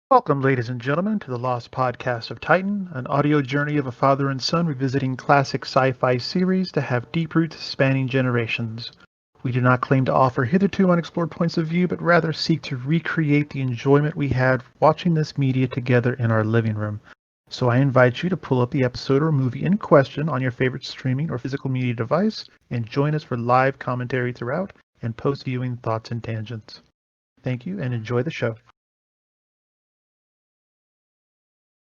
Welcome, ladies and gentlemen, to the Lost Podcast of Titan, an audio journey of a father and son revisiting classic sci-fi series to have deep roots spanning generations. We do not claim to offer hitherto unexplored points of view, but rather seek to recreate the enjoyment we had watching this media together in our living room. So I invite you to pull up the episode or movie in question on your favorite streaming or physical media device and join us for live commentary throughout and post-viewing thoughts and tangents. Thank you and enjoy the show.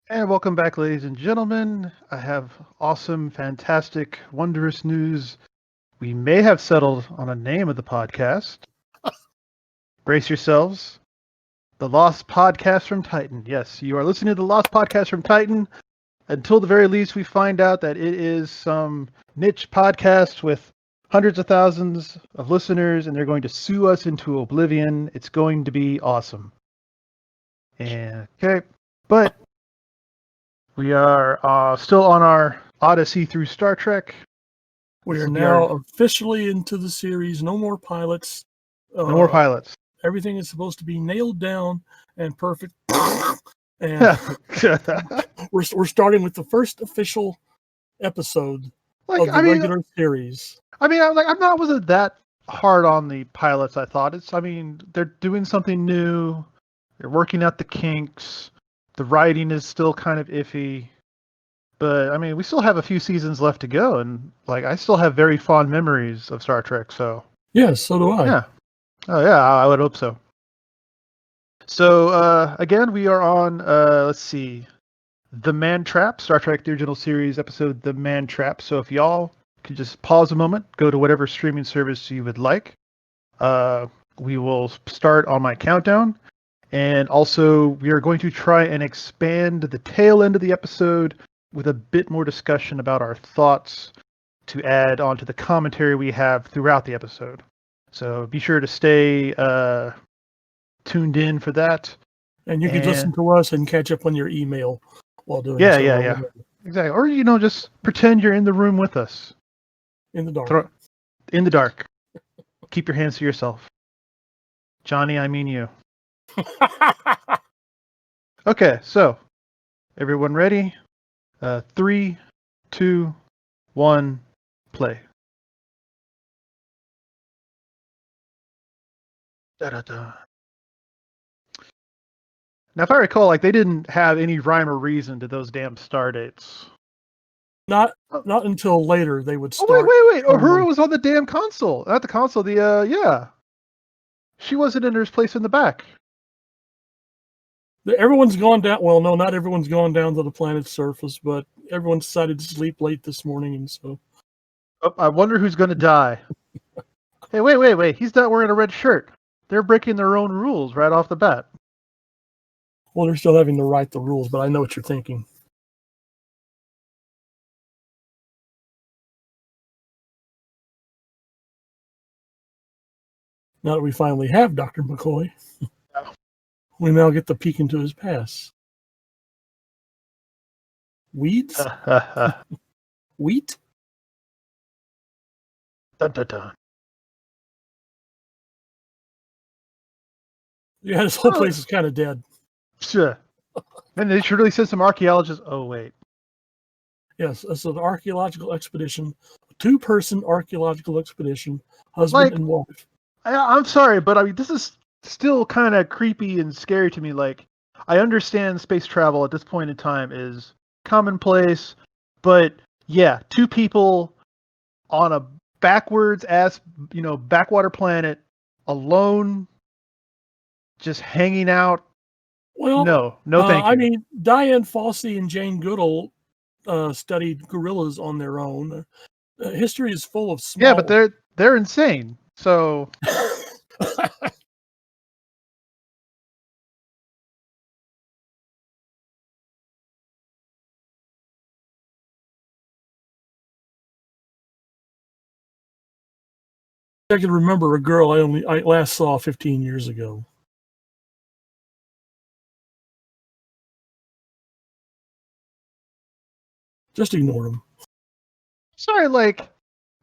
And welcome back, ladies and gentlemen. I have awesome, fantastic, wondrous news. We may have settled on a name of the podcast. Brace yourselves. The Lost Podcast from Titan. Yes, you are listening to the Lost Podcast from Titan. Until the very least, we find out that it is some niche podcast with hundreds of thousands of listeners, and they're going to sue us into oblivion. It's going to be awesome. And okay, but we are still on our Odyssey through Star Trek. We are now officially into the series. No more pilots. No more pilots. Everything is supposed to be nailed down and perfect. And we're starting with the first official episode of the regular series. I mean, wasn't that hard on the pilots. I thought they're doing something new. They're working out the kinks. The writing is still kind of iffy, but I mean, we still have a few seasons left to go, and I still have very fond memories of Star Trek. So yes, so do I. Yeah, oh yeah, I would hope so. So again, we are on. Let's see, The Man Trap, Star Trek: The Original Series episode, The Man Trap. So if y'all could just pause a moment, go to whatever streaming service you would like. We will start on my countdown. And also, we are going to try and expand the tail end of the episode with a bit more discussion about our thoughts to add onto the commentary we have throughout the episode. So be sure to stay tuned in for that. And you can listen to us and catch up on your email while doing so. Yeah. Exactly. Or, just pretend you're in the room with us. In the dark. In the dark. Keep your hands to yourself. Johnny, I mean you. Okay, so everyone ready? 3, 2, 1, play. Da-da-da. Now, if I recall, they didn't have any rhyme or reason to those damn star dates. Not until later they would start. Oh, wait. Uhura was on the damn console. Not the console, yeah. She wasn't in her place in the back. Everyone's gone down. Well, no, not everyone's gone down to the planet's surface, but everyone decided to sleep late this morning, and so. Oh, I wonder who's going to die. Hey, wait. He's not wearing a red shirt. They're breaking their own rules right off the bat. Well, they're still having to write the rules, but I know what you're thinking. Now that we finally have Dr. McCoy, we now get to peek into his past. Weeds? Wheat? Dun, dun, dun. Yeah, this whole place is kind of dead. Sure. And they should really send some archaeologists. Oh, wait. Yes, it's an archaeological expedition, a 2-person archaeological expedition, husband and wife. I'm sorry, but this is still kind of creepy and scary to me. I understand space travel at this point in time is commonplace, but yeah, 2 people on a backwards ass, backwater planet alone, just hanging out. Well, no, thank you. I mean, Diane Fossey and Jane Goodall studied gorillas on their own. History is full of small. Yeah, but they're insane. So. I can remember a girl I last saw 15 years ago. Just ignore them. Sorry,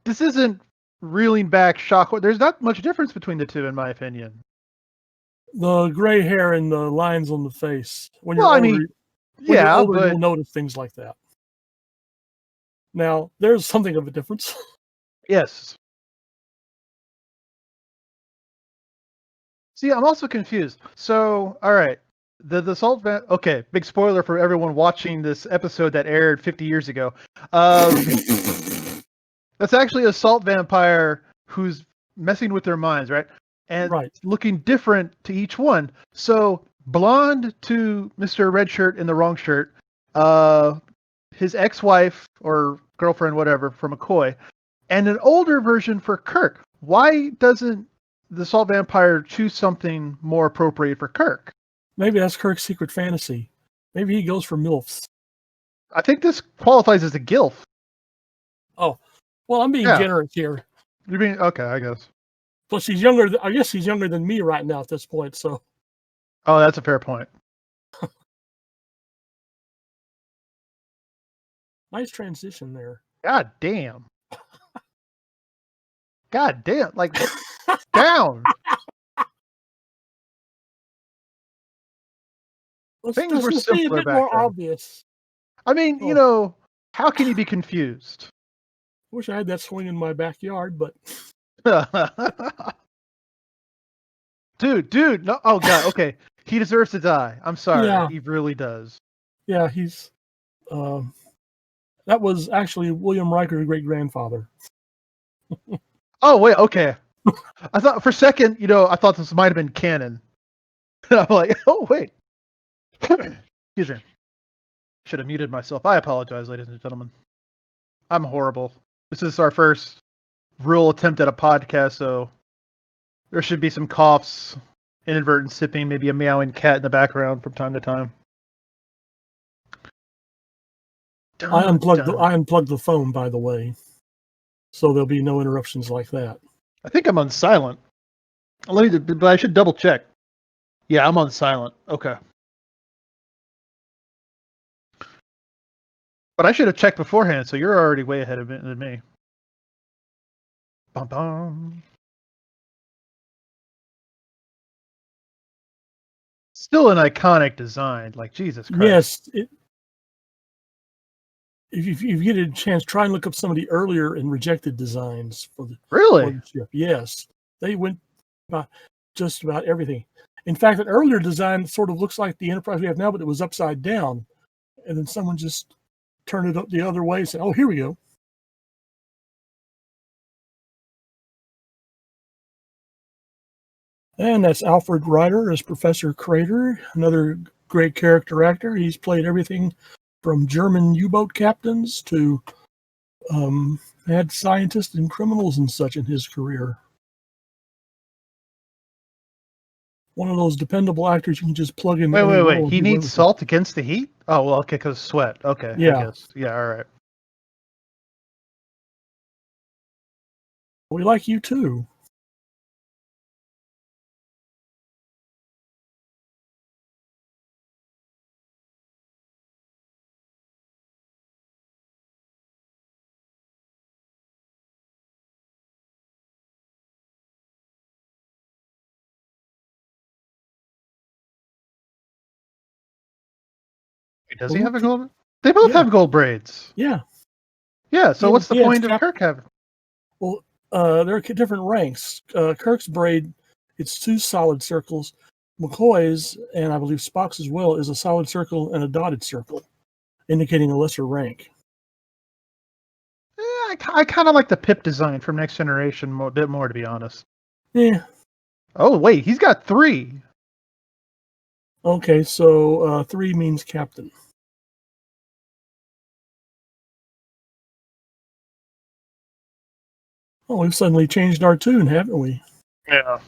this isn't reeling back shock. There's not much difference between the two, in my opinion. The gray hair and the lines on the face. When you're Well, I older, mean, yeah, but you'll notice things like that. Now, there's something of a difference. yes. See, I'm also confused. So, all right, the salt van. Okay, big spoiler for everyone watching this episode that aired 50 years ago. That's actually a salt vampire who's messing with their minds, right? And Right. looking different to each one. So blonde to Mr. Red Shirt in the wrong shirt, his ex-wife or girlfriend, whatever, for McCoy, and an older version for Kirk. Why doesn't the salt vampire choose something more appropriate for Kirk? Maybe that's Kirk's secret fantasy. Maybe he goes for MILFs. I think this qualifies as a gilf. Oh, well, I'm being generous here. You're being okay, I guess. Plus, he's younger. I guess he's younger than me right now at this point. So. Oh, that's a fair point. Nice transition there. God damn. God damn. Like, down. Things were simpler a bit back more then. obvious. I mean, you know, how can you be confused? I wish I had that swing in my backyard, but. Dude, no. Oh, God. Okay. He deserves to die. I'm sorry. Yeah. He really does. Yeah, he's. That was actually William Riker's great grandfather. Oh, wait. Okay. I thought for a second, you know, I thought this might have been canon. I'm like, oh, wait. Excuse me. Should have muted myself. I apologize, ladies and gentlemen. I'm horrible. This is our first real attempt at a podcast, so there should be some coughs, inadvertent sipping, maybe a meowing cat in the background from time to time. I unplugged the phone, by the way, so there'll be no interruptions like that. I think I'm on silent. But I should double check. Yeah, I'm on silent. Okay. But I should have checked beforehand, so you're already way ahead of it than me. Bum bum. Still an iconic design, like Jesus Christ. Yes. If you get a chance, try and look up some of the earlier and rejected designs for the ship. Yes, they went by just about everything. In fact, an earlier design sort of looks like the Enterprise we have now, but it was upside down, and then someone just turned it up the other way and said, "Oh, here we go." And that's Alfred Ryder as Professor Crater, another great character actor. He's played everything from German U-boat captains to mad scientists and criminals and such in his career. One of those dependable actors you can just plug in. Wait. He needs salt against the heat? Oh, well, okay, because sweat. Okay, yeah. I guess. Yeah, all right. We like you too. Does he have a gold? They both have gold braids. Yeah. Yeah, so what's the point of Kirk having? Well, there are different ranks. Kirk's braid, it's 2 solid circles. McCoy's, and I believe Spock's as well, is a solid circle and a dotted circle, indicating a lesser rank. I kind of like the Pip design from Next Generation a bit more, to be honest. Yeah. Oh, wait, he's got 3. Okay, so 3 means captain. Oh, we've suddenly changed our tune, haven't we? Yeah.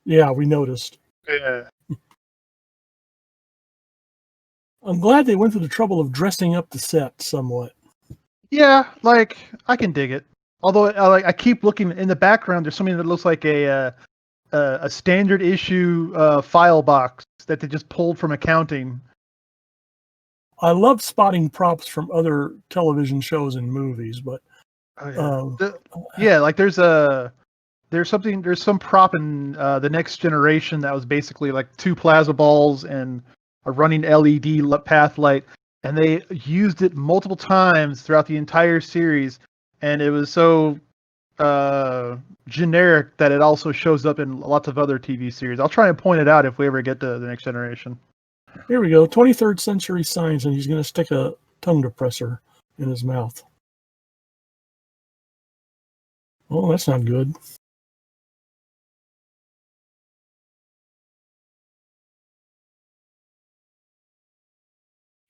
Yeah, we noticed. Yeah. I'm glad they went through the trouble of dressing up the set somewhat. Yeah, like, I can dig it. Although, I keep looking in the background, there's something that looks like a a standard issue file box that they just pulled from accounting. I love spotting props from other television shows and movies, but like there's some prop in the Next Generation that was basically like 2 plasma balls and a running LED path light, and they used it multiple times throughout the entire series, and it was so generic that it also shows up in lots of other TV series. I'll try and point it out if we ever get to the Next Generation. Here we go, 23rd century science, and he's going to stick a tongue depressor in his mouth. Oh, that's not good.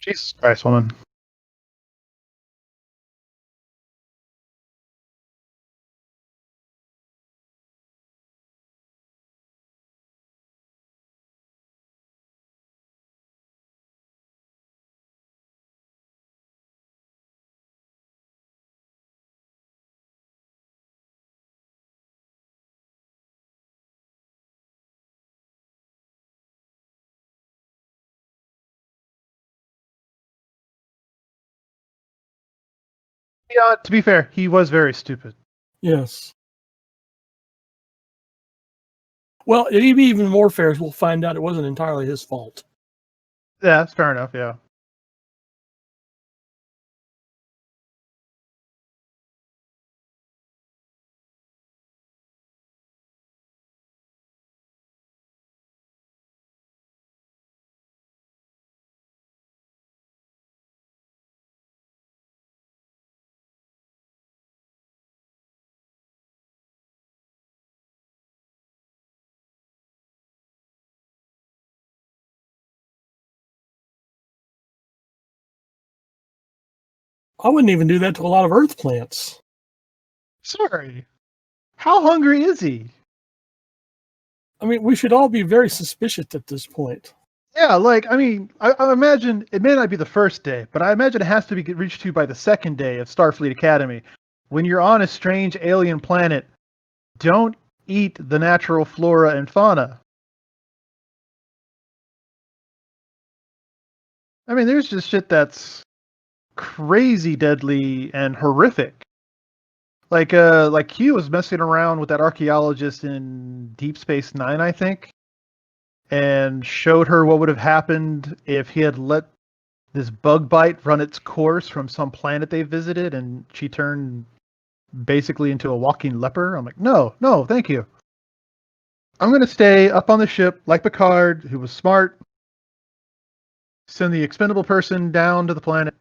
Jesus Christ, woman. Yeah, to be fair, he was very stupid. Yes. Well, it'd be even more fair as we'll find out it wasn't entirely his fault. Yeah, that's fair enough, yeah. I wouldn't even do that to a lot of earth plants. Sorry. How hungry is he? I mean, we should all be very suspicious at this point. Yeah, like, I mean, I imagine it may not be the first day, but I imagine it has to be reached to by the second day of Starfleet Academy. When you're on a strange alien planet, don't eat the natural flora and fauna. I mean, there's just shit that's crazy deadly and horrific. Like Q was messing around with that archaeologist in Deep Space Nine, I think, and showed her what would have happened if he had let this bug bite run its course from some planet they visited, and she turned basically into a walking leper. I'm like, no, thank you. I'm going to stay up on the ship like Picard, who was smart, send the expendable person down to the planet.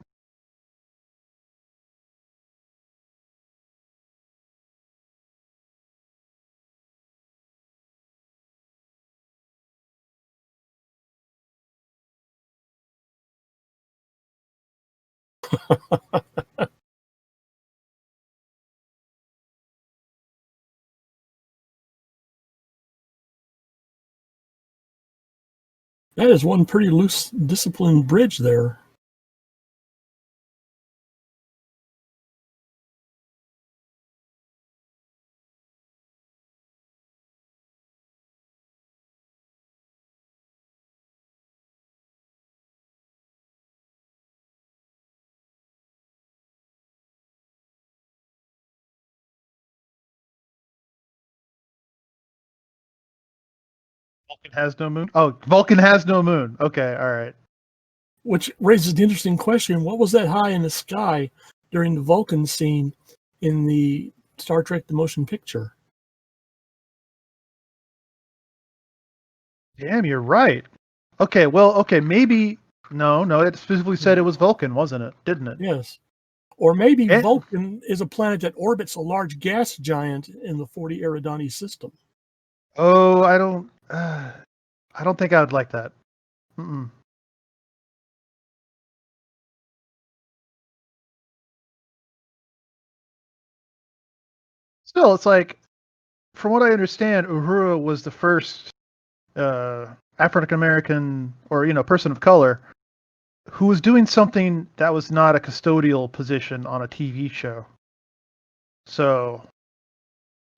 That is one pretty loose, disciplined bridge there. Vulcan has no moon? Oh, Vulcan has no moon. Okay, all right. Which raises the interesting question, what was that high in the sky during the Vulcan scene in the Star Trek The Motion Picture? Damn, you're right. Okay, maybe... No, it specifically said it was Vulcan, wasn't it? Didn't it? Yes. Or maybe Vulcan is a planet that orbits a large gas giant in the 40 Eridani system. Oh, I don't think I would like that. Mm-mm. Still, it's like, from what I understand, Uhura was the first African American or person of color who was doing something that was not a custodial position on a TV show. So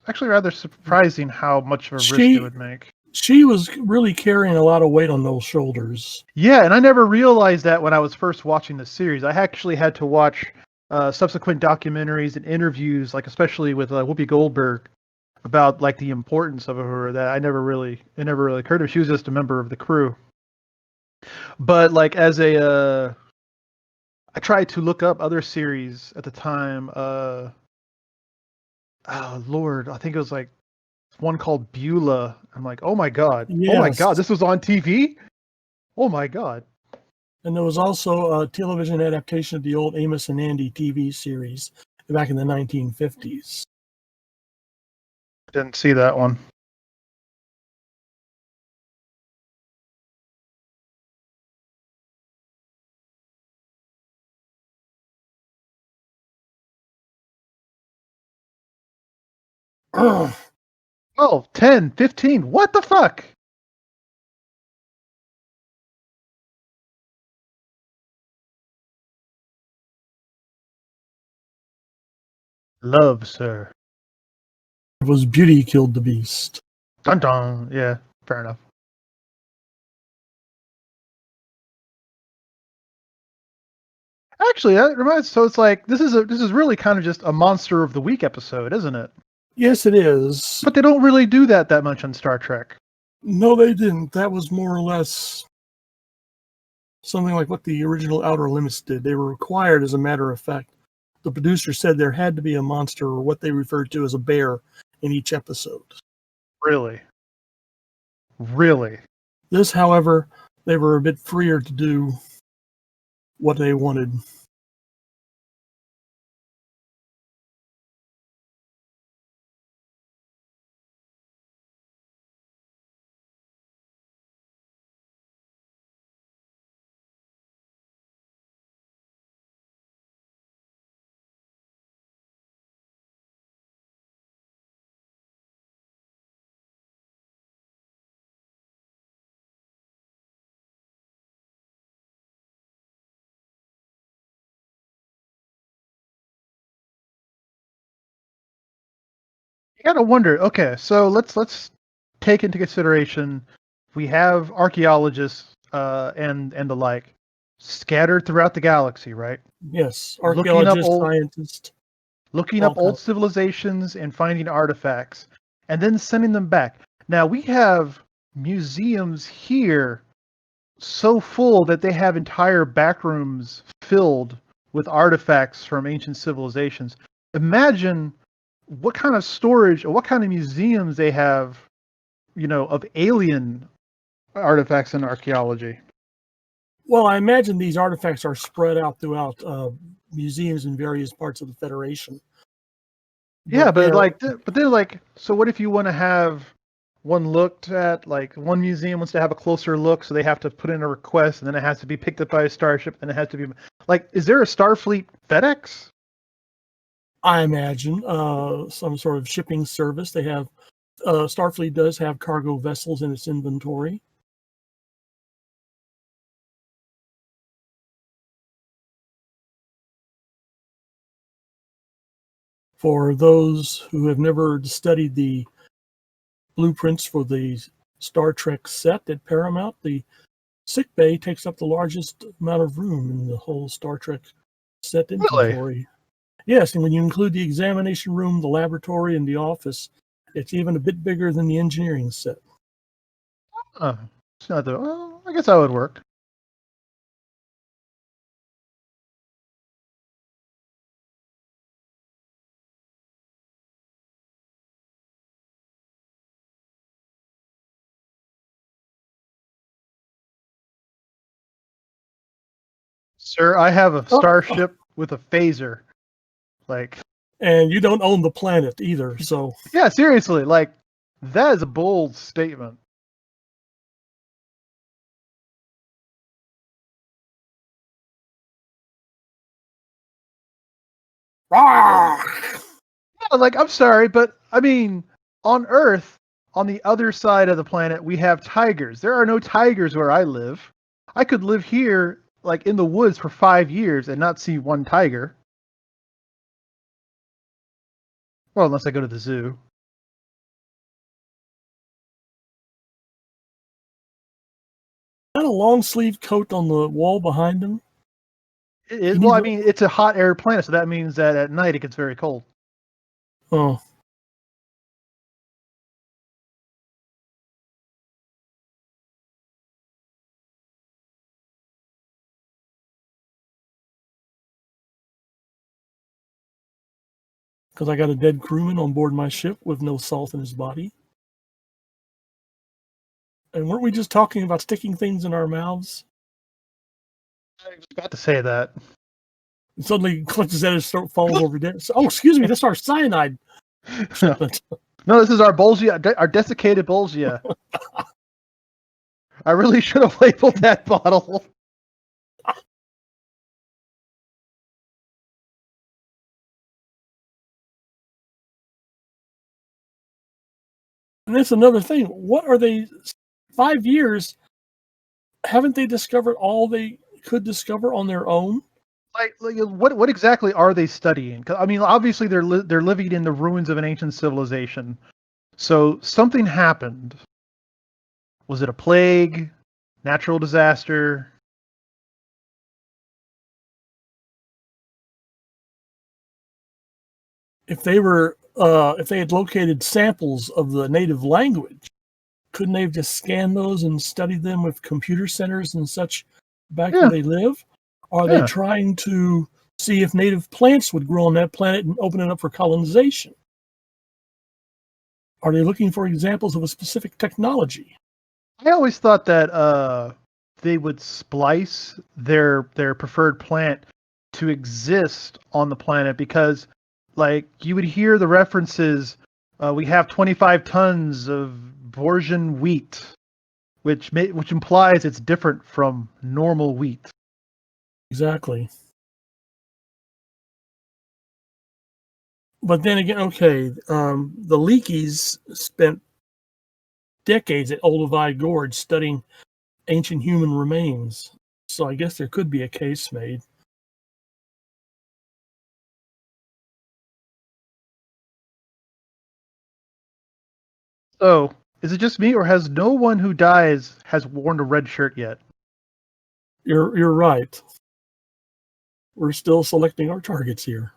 actually rather surprising how much of a risk it would make. She was really carrying a lot of weight on those shoulders. Yeah, and I never realized that when I was first watching the series. I actually had to watch subsequent documentaries and interviews, like especially with Whoopi Goldberg, about like the importance of her. That it never really occurred to me. She was just a member of the crew. But like as a, I tried to look up other series at the time. Oh Lord, I think it was like one called Beulah. I'm like, oh my god, Yes. this was on TV. Oh my god. And there was also a television adaptation of the old Amos and Andy TV series back in the 1950s. Didn't see that one. Ugh. 12, 10, 15. What the fuck? Love, sir. It was Beauty Killed the Beast. Dun dun. Yeah, fair enough. Actually, that reminds. So it's like this is really kind of just a Monster of the Week episode, isn't it? Yes, it is. But they don't really do that much on Star Trek. No, they didn't. That was more or less something like what the original Outer Limits did. They were required, as a matter of fact. The producer said there had to be a monster, or what they referred to as a bear, in each episode. Really? Really? This, however, they were a bit freer to do what they wanted. You gotta wonder. Okay, so let's take into consideration we have archaeologists and the like scattered throughout the galaxy, right? Yes, Looking up archaeologists, scientists, all old kinds. civilizations and finding artifacts and then sending them back. Now we have museums here so full that they have entire back rooms filled with artifacts from ancient civilizations. Imagine what kind of storage or what kind of museums they have, of alien artifacts in archaeology. Well, I imagine these artifacts are spread out throughout museums in various parts of the Federation. Yeah, but they're like, so what if you want to have one looked at, like one museum wants to have a closer look, so they have to put in a request, and then it has to be picked up by a starship, and it has to be like, is there a Starfleet FedEx? I imagine some sort of shipping service. They have Starfleet does have cargo vessels in its inventory. For those who have never studied the blueprints for the Star Trek set at Paramount, the sick bay takes up the largest amount of room in the whole Star Trek set inventory. Really? Yes, and when you include the examination room, the laboratory, and the office, it's even a bit bigger than the engineering set. It's not the. Well, I guess that would work. Sir, I have a starship with a phaser. Like, and you don't own the planet either, so yeah, seriously, like that is a bold statement. Yeah, like, I'm sorry, but I mean, on Earth, on the other side of the planet, we have tigers. There are no tigers where I live. I could live here, like in the woods, for 5 years and not see one tiger. Well, unless I go to the zoo. Got a long sleeve coat on the wall behind him. Well, I mean, it's a hot air planet, so that means that at night it gets very cold. Oh. Because I got a dead crewman on board my ship with no salt in his body. And weren't we just talking about sticking things in our mouths? I was about to say that. And suddenly clutches at his throat, falls over dead. Oh, excuse me, that's our cyanide shipment. No, this is our Bolgia, our desiccated Bolgia. I really should have labeled that bottle. And that's another thing. What are they? 5 years? Haven't they discovered all they could discover on their own? Like what exactly are they studying? 'Cause, I mean, obviously they're living in the ruins of an ancient civilization. So something happened. Was it a plague? Natural disaster? If they had located samples of the native language, couldn't they have just scanned those and studied them with computer centers and such back where they live? Are they trying to see if native plants would grow on that planet and open it up for colonization? Are they looking for examples of a specific technology? I always thought that they would splice their preferred plant to exist on the planet because, like, you would hear the references. We have 25 tons of Borsian wheat, which implies it's different from normal wheat. Exactly. But then again, okay, the Leakeys spent decades at Olduvai Gorge studying ancient human remains. So I guess there could be a case made. So, is it just me, or has no one who dies has worn a red shirt yet? You're right. We're still selecting our targets here.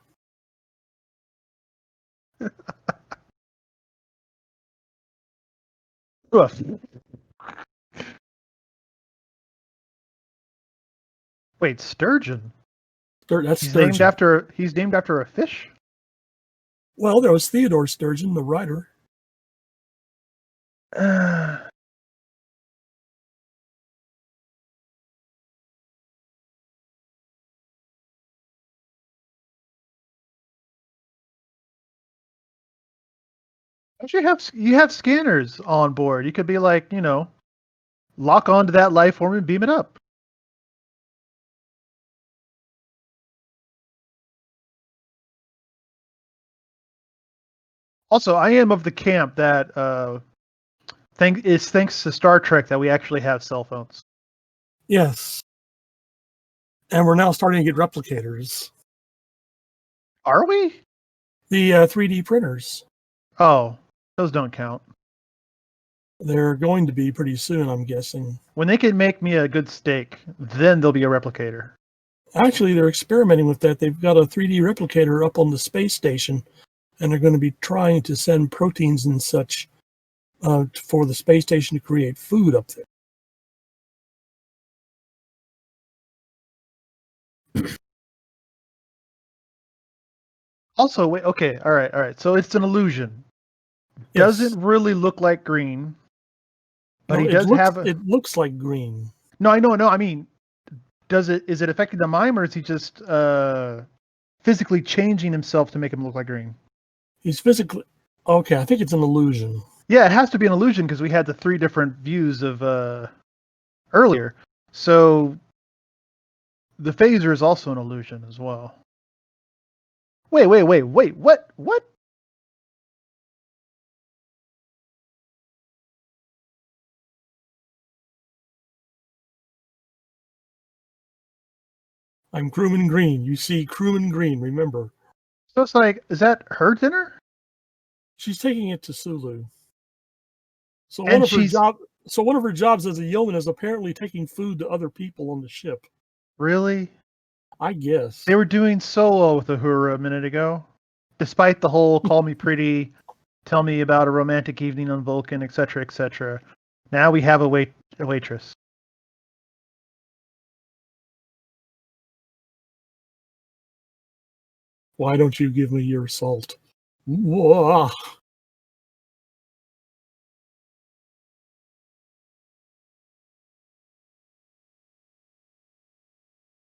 Wait, sturgeon? That's sturgeon. He's named after a fish? Well, there was Theodore Sturgeon, the writer. You have scanners on board. You could be like, lock onto that life form and beam it up. Also, I am of the camp that thanks to Star Trek that we actually have cell phones. Yes. And we're now starting to get replicators. Are we? The 3D printers. Oh, those don't count. They're going to be pretty soon, I'm guessing. When they can make me a good steak, then there'll be a replicator. Actually, they're experimenting with that. They've got a 3D replicator up on the space station, and they're going to be trying to send proteins and such for the space station to create food up there. Also, wait, okay, all right. So it's an illusion. Yes. Doesn't really look like green, but no, he does have. It looks like green. No, I know. No, I mean, is it affecting the mime, or is he just physically changing himself to make him look like green? He's physically okay. I think it's an illusion. Yeah, it has to be an illusion because we had the 3 different views of earlier. So the phaser is also an illusion as well. Wait. What? I'm crewman green. You see crewman green, remember. So it's like, is that her dinner? She's taking it to Sulu. So So one of her jobs as a yeoman is apparently taking food to other people on the ship. Really? I guess. They were doing so well with Uhura a minute ago. Despite the whole call me pretty, tell me about a romantic evening on Vulcan, etc., etc. Now we have a waitress. Why don't you give me your salt? Whoa.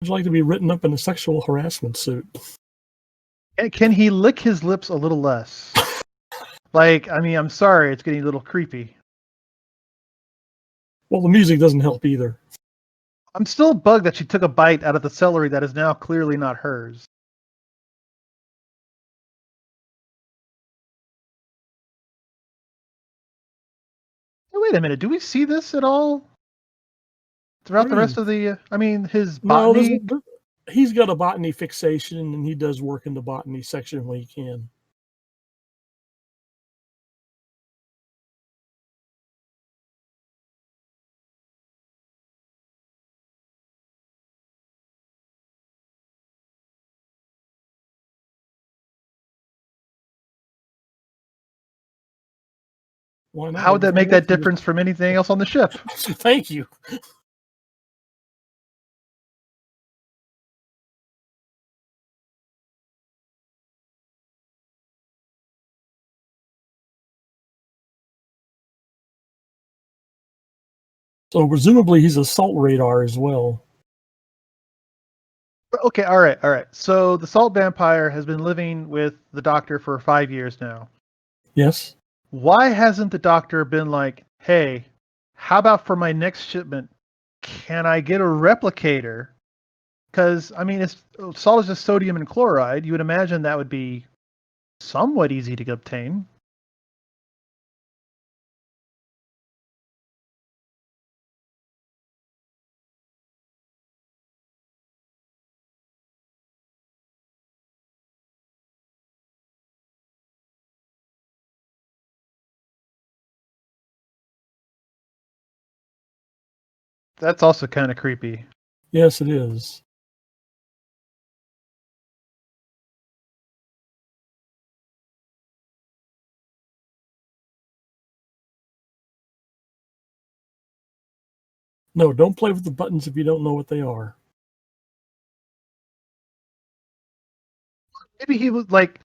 Would you like to be written up in a sexual harassment suit? Can he lick his lips a little less? Like, I mean, I'm sorry, it's getting a little creepy. Well, the music doesn't help either. I'm still bugged that she took a bite out of the celery that is now clearly not hers. Hey, wait a minute, do we see this at all throughout the rest of the? I mean, his botany. No, he's got a botany fixation, and he does work in the botany section when he can. Why not? How would that make that difference from anything else on the ship? Thank you. So presumably he's a salt radar as well. Okay, all right. So the salt vampire has been living with the Doctor for 5 years now. Yes. Why hasn't the Doctor been like, hey, how about for my next shipment, can I get a replicator? Because, I mean, salt is just sodium and chloride. You would imagine that would be somewhat easy to obtain. That's also kind of creepy. Yes, it is. No, don't play with the buttons if you don't know what they are. Maybe he was like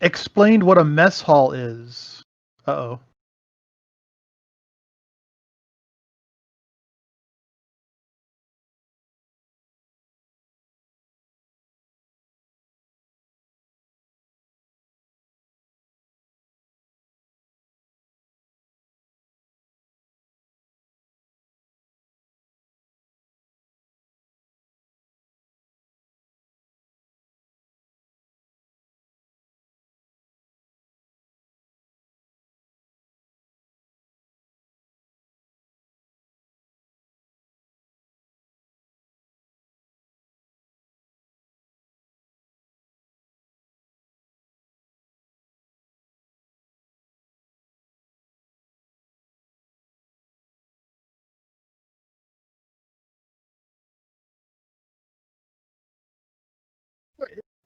explained what a mess hall is. Uh-oh.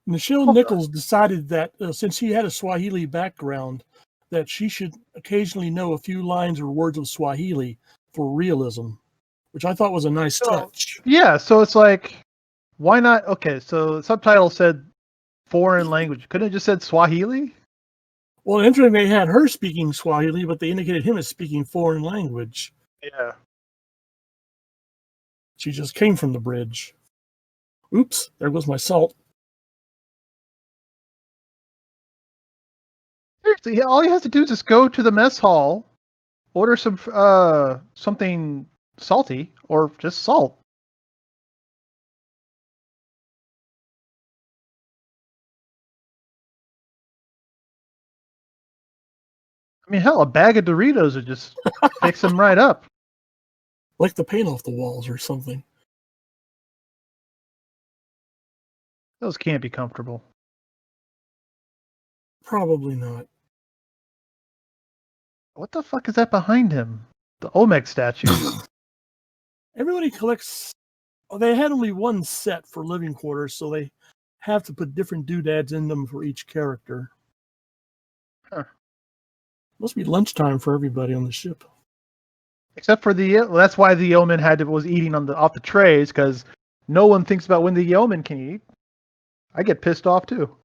Nichelle Nichols decided that since she had a Swahili background, that she should occasionally know a few lines or words of Swahili for realism, which I thought was a nice touch. Yeah, so it's like, why not? Okay, so the subtitle said foreign language. Couldn't it just said Swahili? Well, interesting, they had her speaking Swahili, but they indicated him as speaking foreign language. Yeah. She just came from the bridge. Oops, there goes my salt. Seriously, all he has to do is just go to the mess hall, order some something salty or just salt. I mean, hell, a bag of Doritos would just fix him right up. Like the paint off the walls or something. Those can't be comfortable. Probably not. What the fuck is that behind him? The Olmec statue. Everybody collects. Oh, they had only one set for living quarters, so they have to put different doodads in them for each character. Huh. Must be lunchtime for everybody on the ship. Except for that's why the yeoman was eating off the trays, because no one thinks about when the yeoman can eat. I get pissed off too.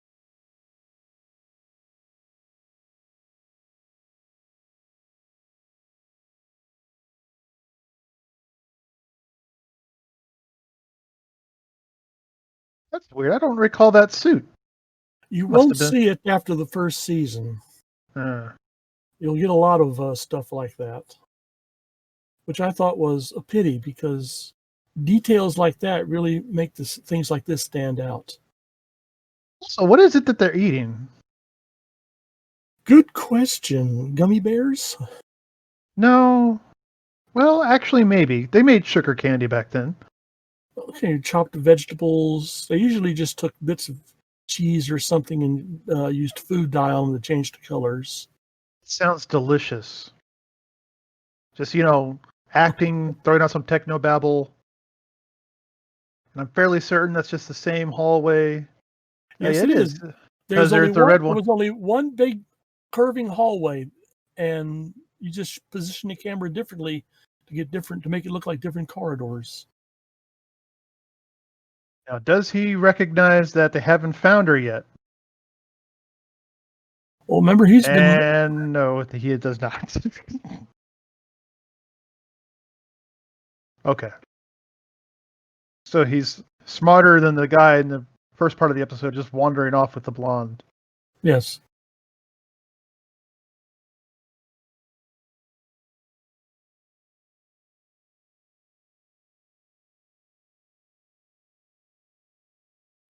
That's weird. I don't recall that suit. You won't see it after the first season. You'll get a lot of stuff like that, which I thought was a pity because details like that really make things like this stand out. So what is it that they're eating? Good question. Gummy bears? No. Well, actually, maybe. They made sugar candy back then. Okay, chopped vegetables. They usually just took bits of cheese or something and used food dye on them to change the colors. Sounds delicious. Just, acting, throwing out some technobabble. And I'm fairly certain that's just the same hallway. Yes, it is. There's only one big curving hallway, and you just position the camera differently to make it look like different corridors. Now, does he recognize that they haven't found her yet? Well, remember, no, he does not. Okay. So he's smarter than the guy in the first part of the episode, just wandering off with the blonde. Yes.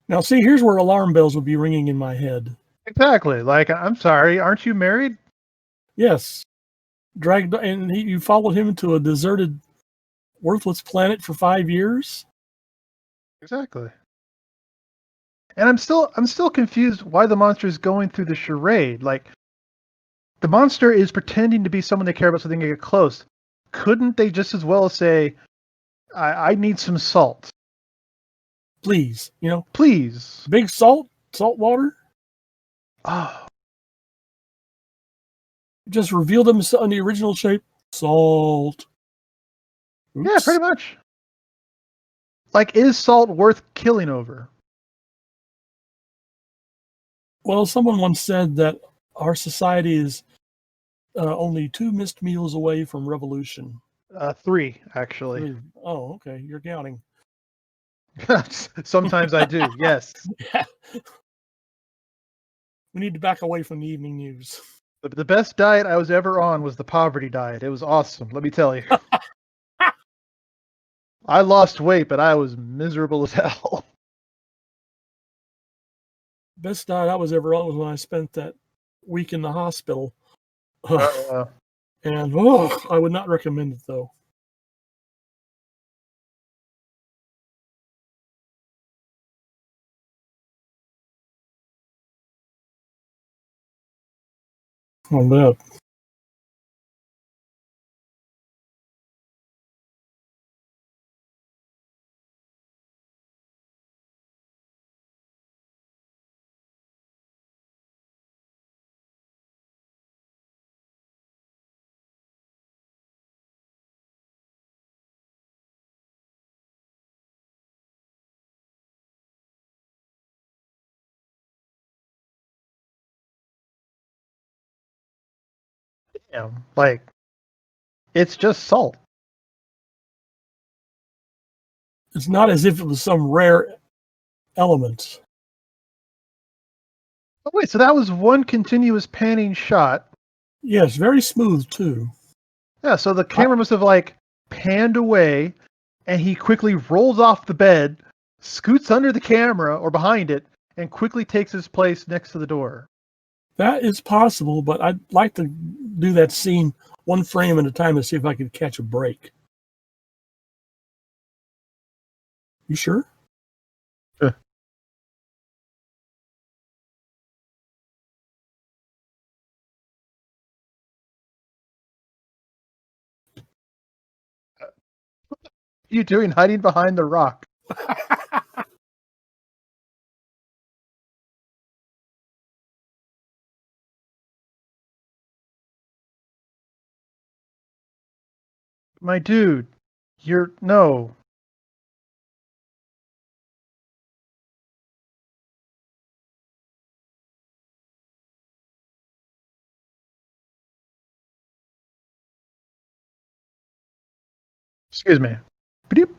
Now, see, here's where alarm bells would be ringing in my head. Exactly. Like, I'm sorry, aren't you married? Yes. You followed him to a deserted, worthless planet for 5 years? Exactly. And I'm still confused why the monster is going through the charade. Like, the monster is pretending to be someone they care about so they can get close. Couldn't they just as well say, I need some salt? Please, Please. Big salt water. Oh. Just reveal them in the original shape. Salt. Oops. Yeah, pretty much. Like, is salt worth killing over? Well, someone once said that our society is only 2 missed meals away from revolution. 3, actually. 3. Oh, okay. You're counting. Sometimes I do, yes. Yeah. We need to back away from the evening news. The best diet I was ever on was the poverty diet. It was awesome, let me tell you. I lost weight, but I was miserable as hell. Best diet I was ever on was when I spent that week in the hospital. And I would not recommend it, though. I'll bet. Damn, like, it's just salt. It's not as if it was some rare element. Oh, wait, so that was one continuous panning shot. Yes, very smooth, too. Yeah, so the camera must have, like, panned away, and he quickly rolls off the bed, scoots under the camera, or behind it, and quickly takes his place next to the door. That is possible, but I'd like to do that scene one frame at a time to see if I could catch a break. You sure? you doing hiding behind the rock? My dude, no. Excuse me. Beep.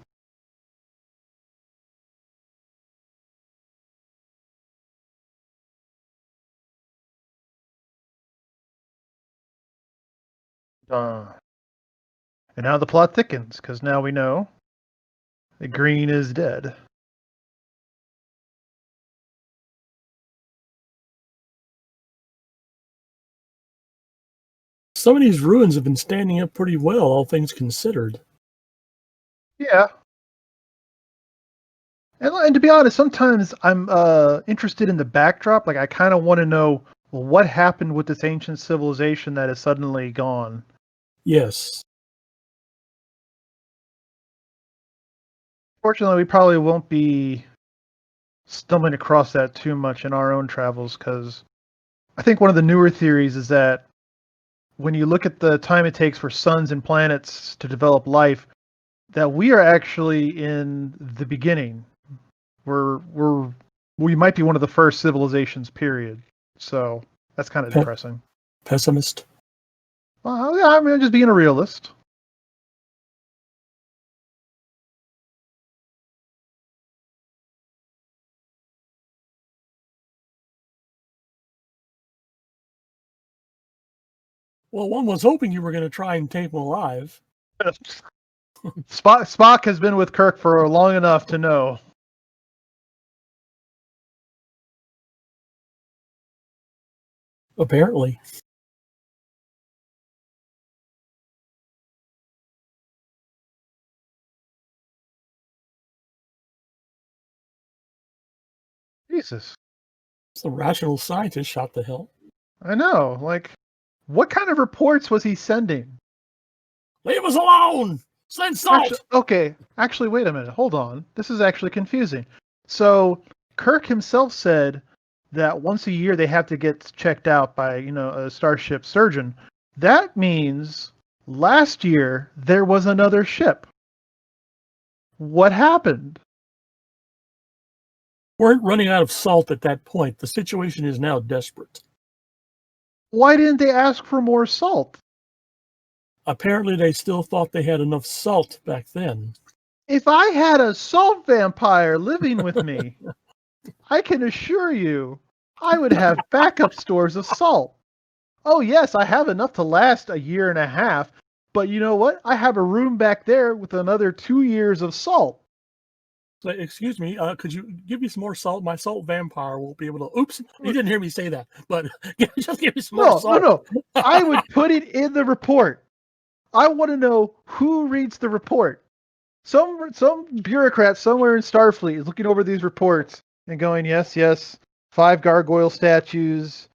And now the plot thickens, because now we know that Green is dead. Some of these ruins have been standing up pretty well, all things considered. Yeah. And to be honest, sometimes I'm interested in the backdrop. Like, I kind of want to know, well, what happened with this ancient civilization that is suddenly gone? Yes. Fortunately, we probably won't be stumbling across that too much in our own travels, because I think one of the newer theories is that when you look at the time it takes for suns and planets to develop life, that we are actually in the beginning. We might be one of the first civilizations, period. So that's kind of depressing. Pessimist? Well, yeah, I mean, I'm just being a realist. Well, one was hoping you were going to try and tape him alive. Spock has been with Kirk for long enough to know. Apparently. Jesus. Some rational scientist shot the hell. I know. Like, what kind of reports was he sending? Leave us alone! Send salt! Actually, wait a minute. Hold on. This is actually confusing. So, Kirk himself said that once a year they have to get checked out by, a starship surgeon. That means last year there was another ship. What happened? Weren't running out of salt at that point. The situation is now desperate. Why didn't they ask for more salt? Apparently they still thought they had enough salt back then. If I had a salt vampire living with me, I can assure you I would have backup stores of salt. Oh, yes, I have enough to last a year and a half, but you know what? I have a room back there with another 2 years of salt. So, excuse me, could you give me some more salt? My salt vampire won't be able to. Oops, you didn't hear me say that, but just give me some more salt. No. I would put it in the report. I want to know who reads the report. Some bureaucrat somewhere in Starfleet is looking over these reports and going, yes, 5 gargoyle statues,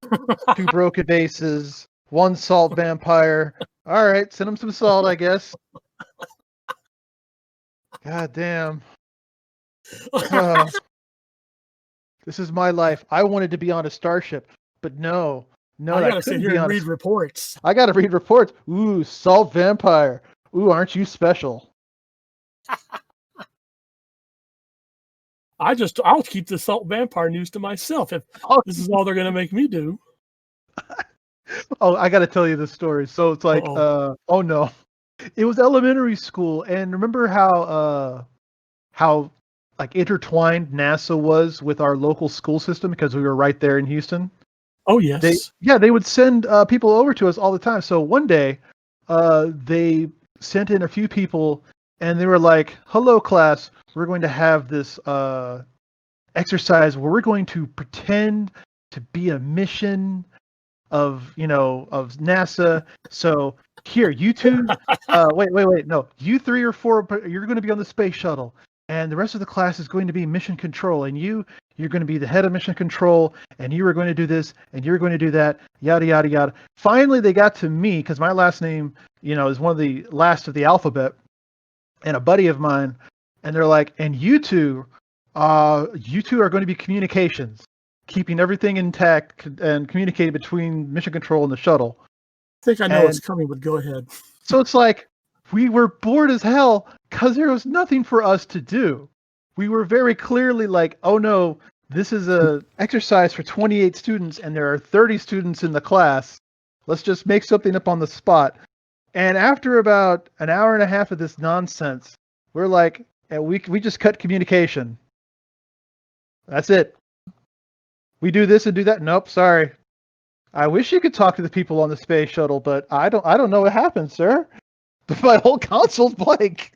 2 broken vases, 1 salt vampire. All right, send him some salt, I guess. God damn. This is my life. I wanted to be on a starship, but no, I gotta sit here and read reports. I gotta read reports. Ooh, salt vampire. Ooh, aren't you special? I'll keep the salt vampire news to myself if this is all they're gonna make me do. Oh, I gotta tell you this story. So it's like, oh no, it was elementary school, and remember how like intertwined NASA was with our local school system because we were right there in Houston. Oh yes. They would send people over to us all the time. So one day, they sent in a few people, and they were like, "Hello, class. We're going to have this exercise where we're going to pretend to be a mission of NASA. So here, you two, wait, no, you 3 or 4, you're going to be on the space shuttle, and the rest of the class is going to be mission control, and you're going to be the head of mission control, and you are going to do this, and you're going to do that, yada yada yada." Finally, they got to me because my last name, is one of the last of the alphabet, and a buddy of mine, and they're like, and you two are going to be communications, keeping everything intact and communicating between mission control and the shuttle. I think I know what's coming, but go ahead. So it's like, we were bored as hell because there was nothing for us to do. We were very clearly like, oh no, this is a exercise for 28 students and there are 30 students in the class. Let's just make something up on the spot. And after about an hour and a half of this nonsense, we're like, we just cut communication. That's it. We do this and do that. Nope, sorry. I wish you could talk to the people on the space shuttle, but I don't know what happened, sir. My whole console's blank.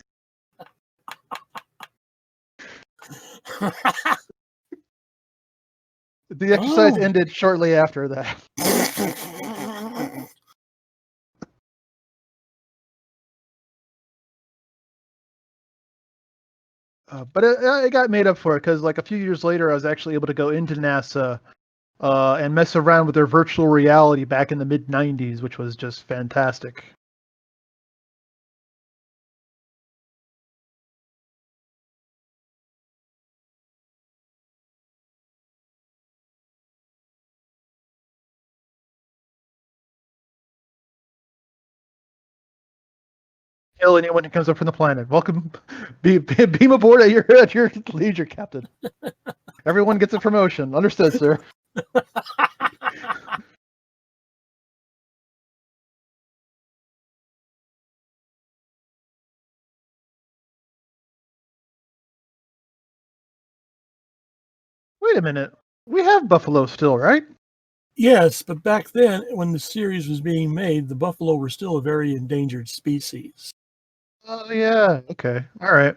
The exercise ended shortly after that. But it got made up for it because, like, a few years later, I was actually able to go into NASA and mess around with their virtual reality back in the mid-90s, which was just fantastic. Kill anyone who comes up from the planet. Welcome, beam aboard at your leisure, Captain. Everyone gets a promotion. Understood, sir. Wait a minute. We have buffalo still, right? Yes, but back then, when the series was being made, the buffalo were still a very endangered species. Oh, yeah. Okay. All right.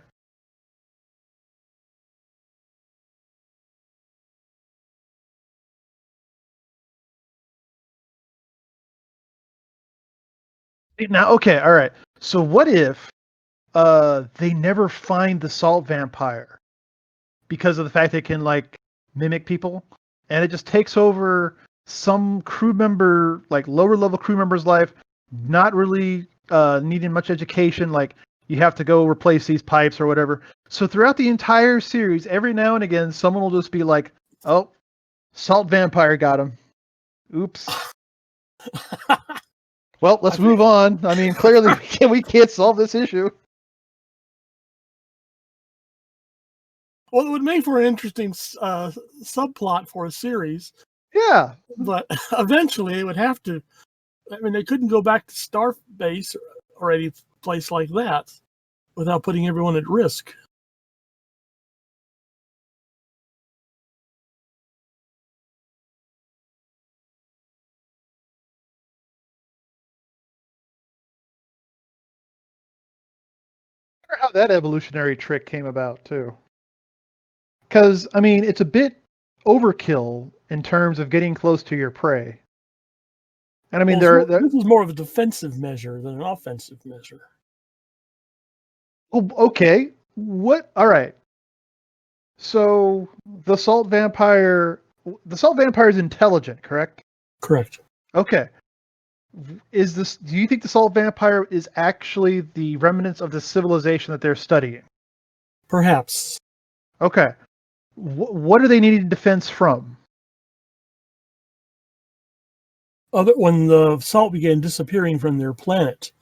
Now, okay. All right. So what if they never find the salt vampire because of the fact they can, like, mimic people, and it just takes over some crew member, like lower level crew member's life, not really needing much education, like you have to go replace these pipes or whatever. So throughout the entire series, every now and again, someone will just be like, "Oh, salt vampire got him. Oops." Well, let's move on. I mean, clearly we can't solve this issue. Well, it would make for an interesting subplot for a series. Yeah. But eventually it would have to, I mean, they couldn't go back to Starbase or any place like that without putting everyone at risk. I wonder how that evolutionary trick came about, too. Because, I mean, it's a bit overkill in terms of getting close to your prey. And I mean, this is more of a defensive measure than an offensive measure. Oh, okay. What? All right. So the salt vampire is intelligent, correct? Correct. Okay. Do you think the salt vampire is actually the remnants of the civilization that they're studying? Perhaps. Okay. What are they needing defense from? When the salt began disappearing from their planet,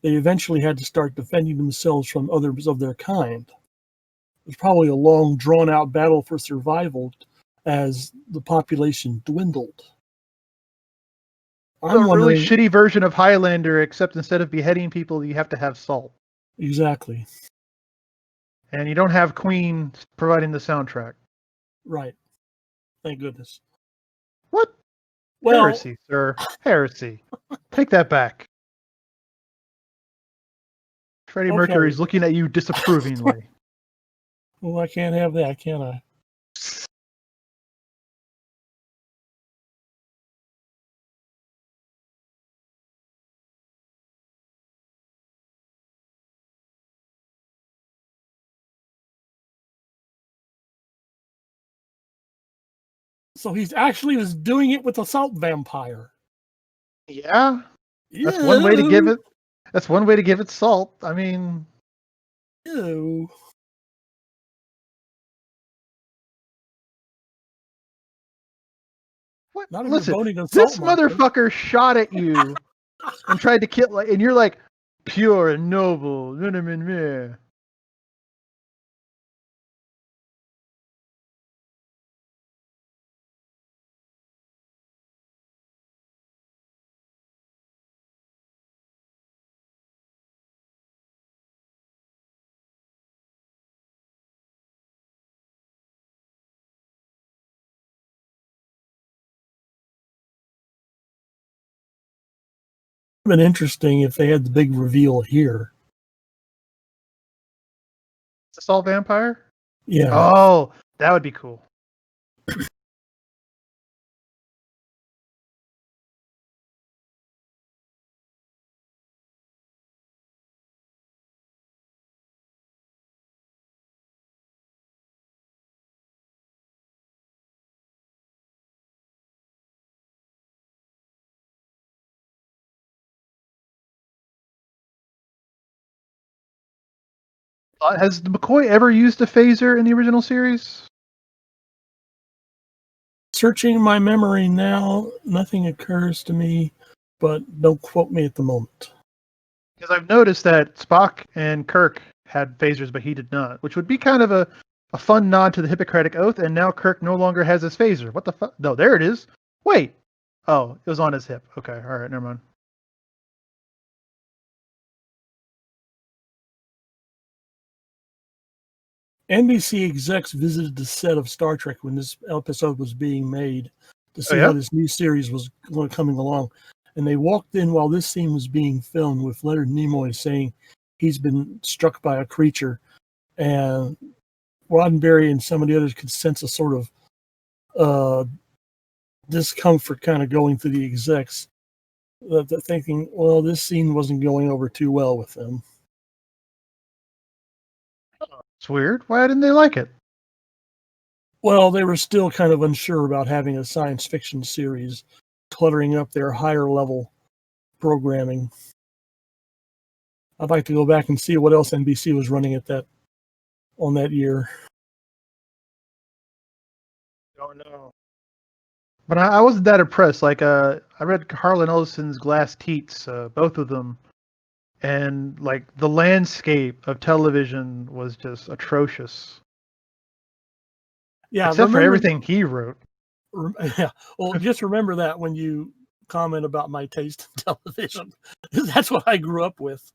they eventually had to start defending themselves from others of their kind. It was probably a long, drawn-out battle for survival as the population dwindled. I'm wondering, really shitty version of Highlander, except instead of beheading people, you have to have salt. Exactly. And you don't have Queen providing the soundtrack. Right. Thank goodness. What? Well, heresy, sir. Heresy. Take that back. Freddie Mercury's looking at you disapprovingly. Well, I can't have that, can I? So he actually was doing it with a salt vampire. Yeah. That's one way to give it. That's one way to give it salt. I mean, Ew. What? Not if you're Listen, boning a salt this monster. motherfucker shot at you and tried to kill, like, and you're like, pure and noble. Been interesting if they had the big reveal here. Is this all vampire? Yeah. Oh, that would be cool. Has McCoy ever used a phaser in the original series? Searching my memory now, nothing occurs to me, but don't quote me at the moment. Because I've noticed that Spock and Kirk had phasers, but he did not, which would be kind of a fun nod to the Hippocratic Oath, and now Kirk no longer has his phaser. What the fuck? No, there it is. Wait. Oh, it was on his hip. Okay, all right, never mind. NBC execs visited the set of Star Trek when this episode was being made to see Oh, yeah? how this new series was coming along. And they walked in while this scene was being filmed with Leonard Nimoy saying he's been struck by a creature. And Roddenberry and some of the others could sense a sort of discomfort kind of going through the execs. They're thinking, well, this scene wasn't going over too well with them. It's weird. Why didn't they like it? Well, they were still kind of unsure about having a science fiction series cluttering up their higher level programming. I'd like to go back and see what else NBC was running at on that year. Don't know. But I wasn't that impressed. Like, I read Harlan Ellison's Glass Teats, both of them, and like the landscape of television was just atrocious. Yeah, Except for everything he wrote. Yeah, well, just remember that when you comment about my taste in television. That's what I grew up with.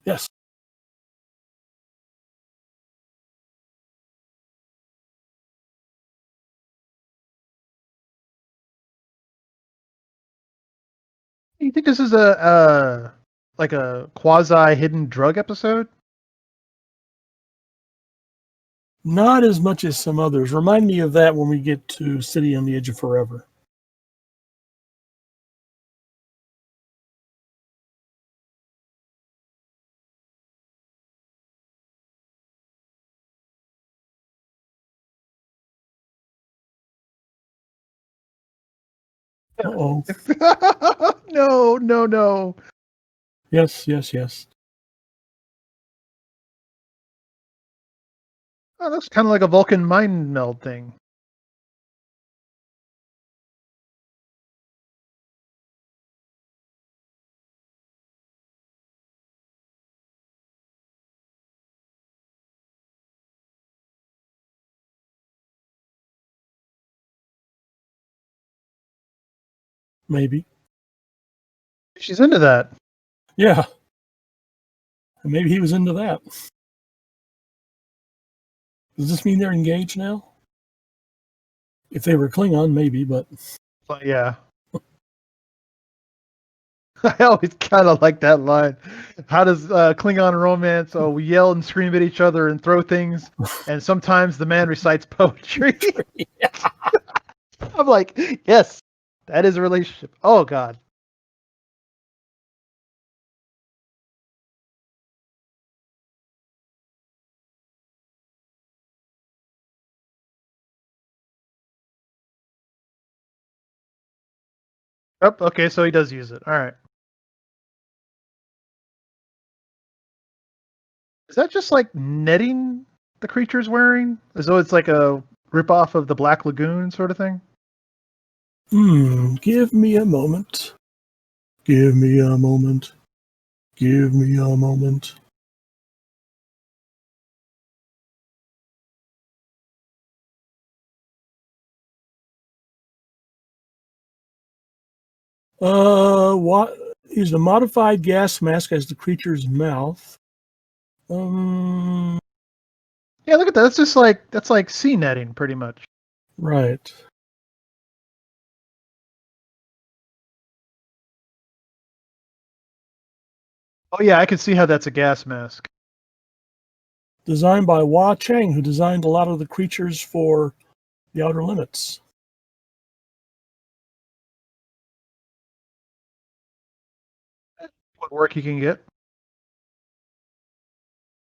Yes. You think this is a like a quasi hidden drug episode? Not as much as some others. Remind me of that when we get to City on the Edge of Forever. Uh-oh. No, no, no. Yes, yes, yes. Oh, that's kind of like a Vulcan mind meld thing. Maybe. She's into that. Yeah. And maybe he was into that. Does this mean they're engaged now? If they were Klingon, maybe, but But yeah. I always kind of like that line. How does Klingon romance? Oh, we yell and scream at each other and throw things, and sometimes the man recites poetry. I'm like, yes, that is a relationship. Oh God. Oh, okay, so he does use it. All right. Is that just like netting the creature's wearing? As though it's like a ripoff of the Black Lagoon sort of thing? Give me a moment. Give me a moment. Give me a moment. What is a modified gas mask as the creature's mouth? Yeah, look at that. That's like sea netting, pretty much. Right. Oh yeah, I can see how that's a gas mask. Designed by Hua Cheng, who designed a lot of the creatures for The Outer Limits. What work you can get.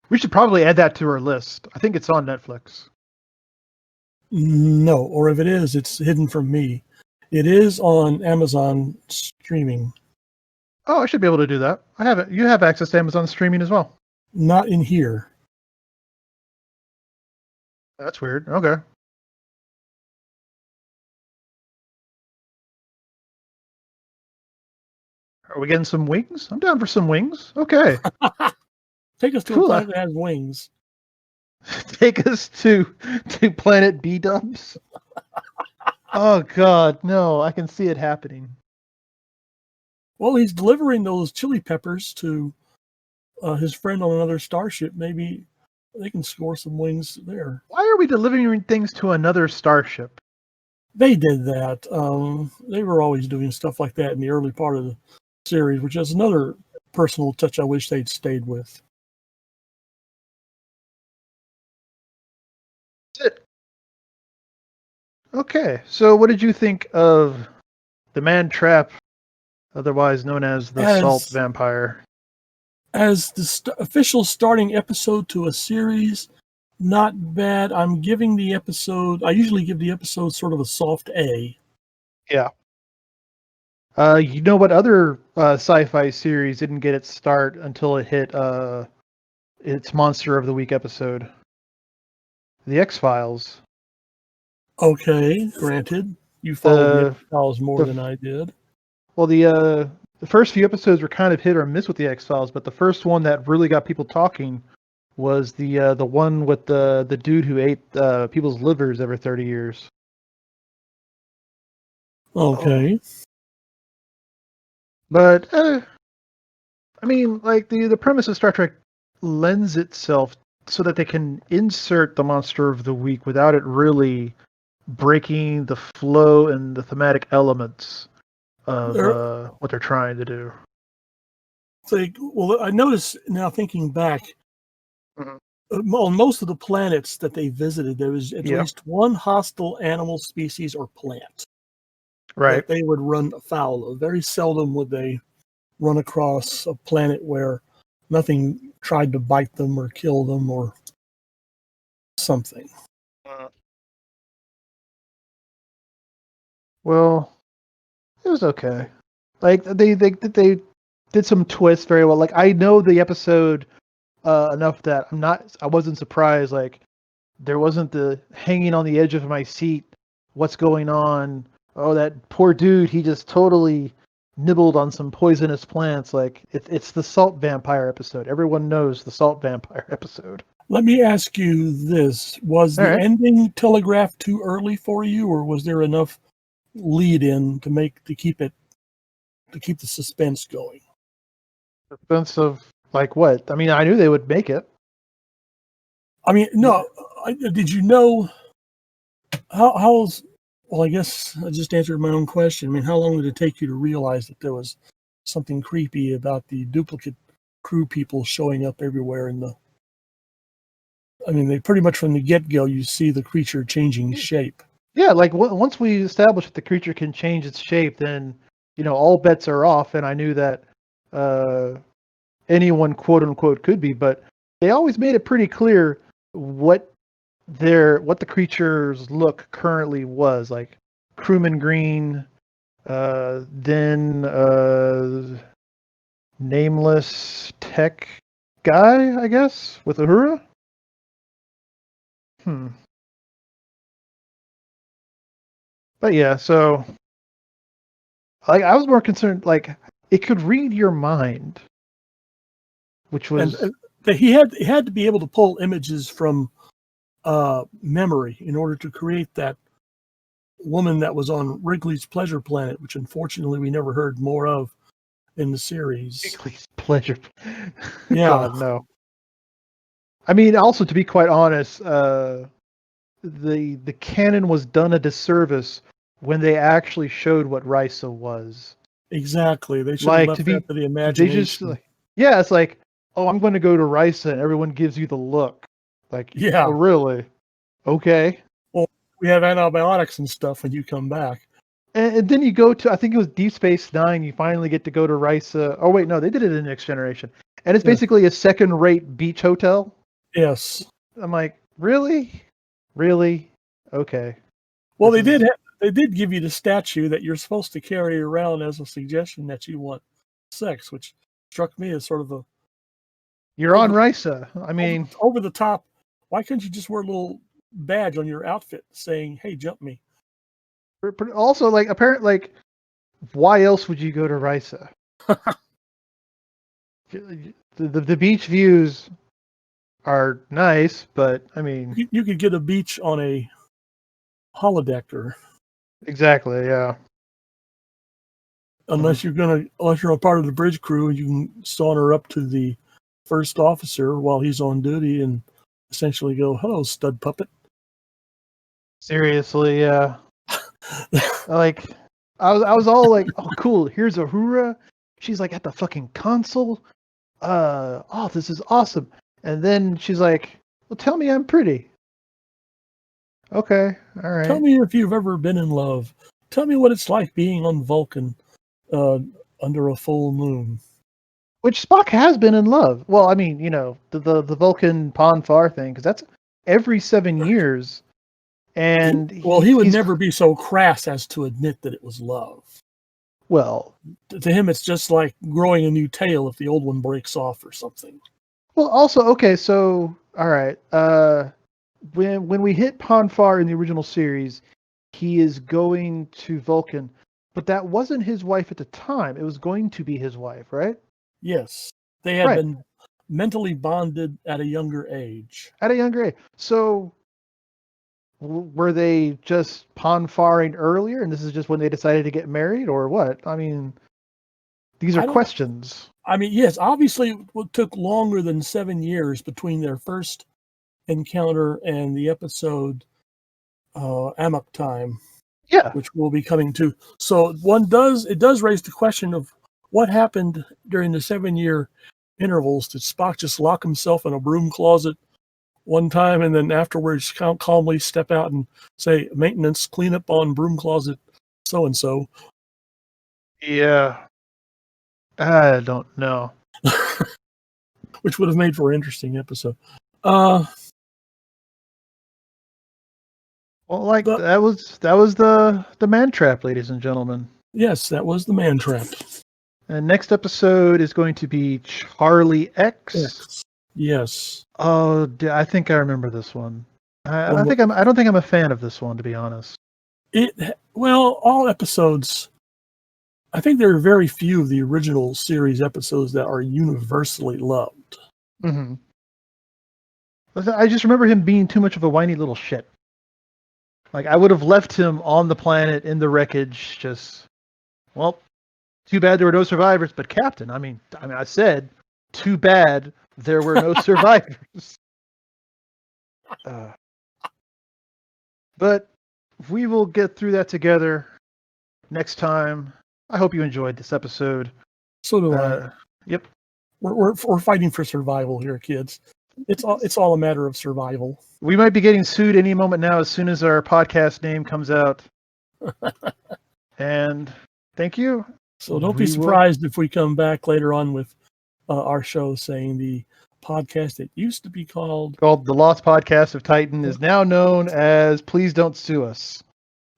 We should probably add that to our list. I think it's on Netflix. No, or if it is, it's hidden from me. It is on Amazon streaming. Oh, I should be able to do that. I have it. You have access to Amazon streaming as well. Not in here. That's weird. Okay. Are we getting some wings? I'm down for some wings. Okay. Take us to a planet that has wings. Take us to Planet B Dubs. Oh God, no! I can see it happening. Well, he's delivering those chili peppers to his friend on another starship. Maybe they can score some wings there. Why are we delivering things to another starship? They did that. They were always doing stuff like that in the early part of the series, which is another personal touch I wish they'd stayed with. That's it. Okay, so what did you think of the Man Trap, otherwise known as the Salt Vampire? As the official starting episode to a series, not bad. I'm giving the episode, I usually give the episode sort of a soft A. Yeah. You know what other sci-fi series didn't get its start until it hit its Monster of the Week episode? The X-Files. Okay, granted. You followed the X-Files more than I did. Well, the first few episodes were kind of hit or miss with the X-Files, but the first one that really got people talking was the one with the dude who ate people's livers every 30 years. Okay. But I mean, like the premise of Star Trek lends itself so that they can insert the Monster of the Week without it really breaking the flow and the thematic elements of what they're trying to do. Well, I noticed now thinking back, on most of the planets that they visited, there was at least one hostile animal species or plant that they would run afoul of. Very seldom would they run across a planet where nothing tried to bite them or kill them or something. Well, it was okay. Like they did some twists very well. Like I know the episode enough that I wasn't surprised. Like there wasn't the hanging on the edge of my seat. What's going on? Oh, that poor dude. He just totally nibbled on some poisonous plants. Like it's the salt vampire episode. Everyone knows the salt vampire episode. Let me ask you this: was the ending telegraphed too early for you, or was there enough lead in to keep the suspense going? Suspense of like what? I mean, I knew they would make it. I mean, no. Did you know how's? Well, I guess I just answered my own question. I mean, how long did it take you to realize that there was something creepy about the duplicate crew people showing up everywhere I mean, they pretty much from the get-go, you see the creature changing shape. Yeah, like once we establish that the creature can change its shape, then all bets are off. And I knew that anyone, quote unquote, could be. But they always made it pretty clear what the creature's look currently was. Like crewman green, then nameless tech guy, I guess, with Uhura. But yeah, so like I was more concerned, like it could read your mind, which was and he had to be able to pull images from memory in order to create that woman that was on Wrigley's Pleasure Planet, which unfortunately we never heard more of in the series. Wrigley's Pleasure. Yeah. God, no. I mean, also to be quite honest, the canon was done a disservice when they actually showed what Risa was. Exactly. They should Like have left that to the they just imagination. yeah, it's like, oh, I'm going to go to Risa, and everyone gives you the look. Like, Yeah. oh, really? Okay. Well, we have antibiotics and stuff when you come back. And then you go to, I think it was Deep Space Nine. You finally get to go to Risa. Oh wait, no, they did it in Next Generation, and it's basically a second-rate beach hotel. Yes. I'm like, really? Okay. Well, they did give you the statue that you're supposed to carry around as a suggestion that you want sex, which struck me as sort of you're on Risa. I mean, over the top. Why couldn't you just wear a little badge on your outfit saying, "Hey, jump me"? but also like apparently, like, why else would you go to Risa? the beach views are nice, but I mean, You could get a beach on a holodeck, exactly, yeah. unless you're a part of the bridge crew, you can saunter up to the first officer while he's on duty and essentially go, "Hello, stud puppet." Seriously, yeah. Like, I was all like, oh, cool. Here's Uhura. She's like at the fucking console. Oh, this is awesome. And then she's like, well, tell me I'm pretty. Okay, all right. Tell me if you've ever been in love. Tell me what it's like being on Vulcan under a full moon. Which Spock has been in love. Well, I mean, you know, the Vulcan Pon farr thing, because that's every 7 years. And he would never be so crass as to admit that it was love. Well, to him, it's just like growing a new tail if the old one breaks off or something. Well, also, okay, so all right, when we hit Pon farr in the original series, he is going to Vulcan, but that wasn't his wife at the time. It was going to be his wife, right? Yes, they had been mentally bonded at a younger age. At a younger age. So were they just Pon farring earlier, and this is just when they decided to get married, or what? I mean, these are questions. I mean, yes, obviously it took longer than 7 years between their first encounter and the episode Amok Time. Yeah. Which we'll be coming to. So it does raise the question of what happened during the 7-year intervals. Did Spock just lock himself in a broom closet one time and then afterwards calmly step out and say, maintenance, cleanup on broom closet so-and-so? Yeah. I don't know. Which would have made for an interesting episode. Well, like that was the man trap, ladies and gentlemen. Yes, that was the man trap. And next episode is going to be Charlie X. Yes. Oh, I think I remember this one. I don't think I'm a fan of this one, to be honest. All episodes. I think there are very few of the original series episodes that are universally loved. Mm-hmm. I just remember him being too much of a whiny little shit. Like, I would have left him on the planet in the wreckage. Just, well, too bad there were no survivors. But Captain, I mean, I said, too bad there were no survivors. But we will get through that together next time. I hope you enjoyed this episode. So do I. Yep. We're fighting for survival here, kids. It's all a matter of survival. We might be getting sued any moment now as soon as our podcast name comes out. And thank you. So don't be surprised if we come back later on with our show saying the podcast that used to be called The Lost Podcast of Titan is now known as Please Don't Sue Us.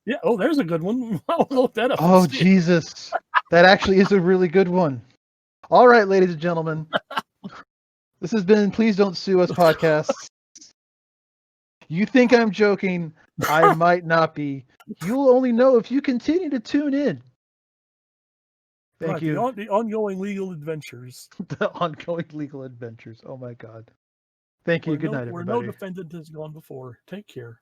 Yeah. Oh, there's a good one. I'll look that up. Oh, Jesus. That actually is a really good one. All right, ladies and gentlemen. This has been Please Don't Sue Us podcast. You think I'm joking? I might not be. You'll only know if you continue to tune in. Thank you. The ongoing legal adventures. The ongoing legal adventures. Oh my God. Thank you. Good night, everybody. Where no defendant has gone before. Take care.